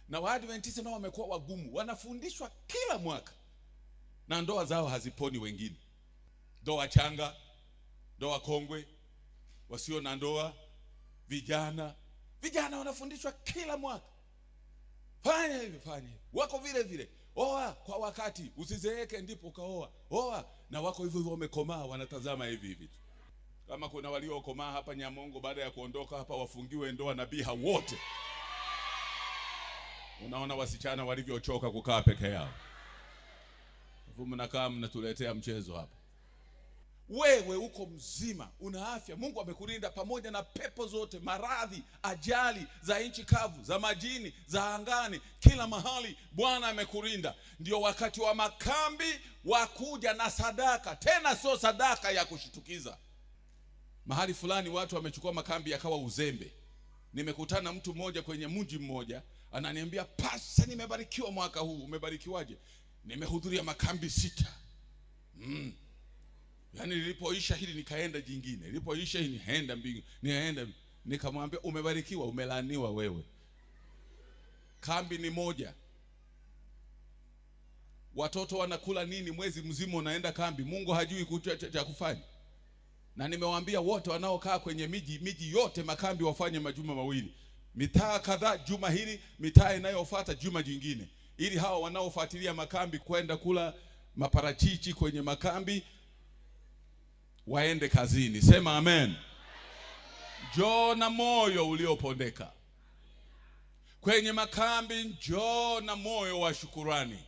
Na Waadventista nao wamekuwa wagumu, wanafundishwa kila mwaka, na ndoa zao haziponi wengine. Ndoa changa, ndoa kongwe, wasio na ndoa, vijana wanafundishwa kila mwaka, fanya hivi, fanya hivi. Wako vile vile, oa kwa wakati, usizeeke ndipo kaoa, oa. Na wako hivyo hivyo, wamekomaa, wanatazama hivi hivi tu. Kama kuna waliokomaa hapa Nyamongo, baada ya kuondoka hapa wafungiwe ndoa na biha wote. Unaona wasichana walivyochoka kukaa peke yao. Mnakaa mnatuletea mchezo hapa. Wewe uko mzima, una afya, Mungu amekulinda pamoja na pepo zote, maradhi, ajali za nchi kavu, za majini, za angani, kila mahali Bwana amekulinda. Ndio wakati wa makambi wakuja na sadaka, tena sio sadaka ya kushitukiza. Mahali fulani watu wamechukua makambi yakawa uzembe. Nimekutana mtu mmoja kwenye mji mmoja, ananiambia, "Pasa, nimebarikiwa mwaka huu." "Umebarikiwaje?" "Nimehudhuria makambi 6. Yaani nilipoisha hili nikaenda jingine, nilipoisha hili nienda mbingu, nienda." Nikamwambia, "Umebarikiwa, umelaaniwa wewe. Kambi ni moja. Watoto wanakula nini mwezi mzima unaenda kambi? Mungu hajui cha kufanya?" Na nimewaambia wote wanaokaa kwenye miji yote makambi wafanye majuma mawili. Mitaa kadhaa juma hili, mitaa inayofuata juma jingine, ili hao wanaofuatilia makambi kwenda kula maparachichi kwenye makambi waende kazini. Sema amen. Njoo na moyo uliopondeka kwenye makambi, njoo na moyo wa shukurani.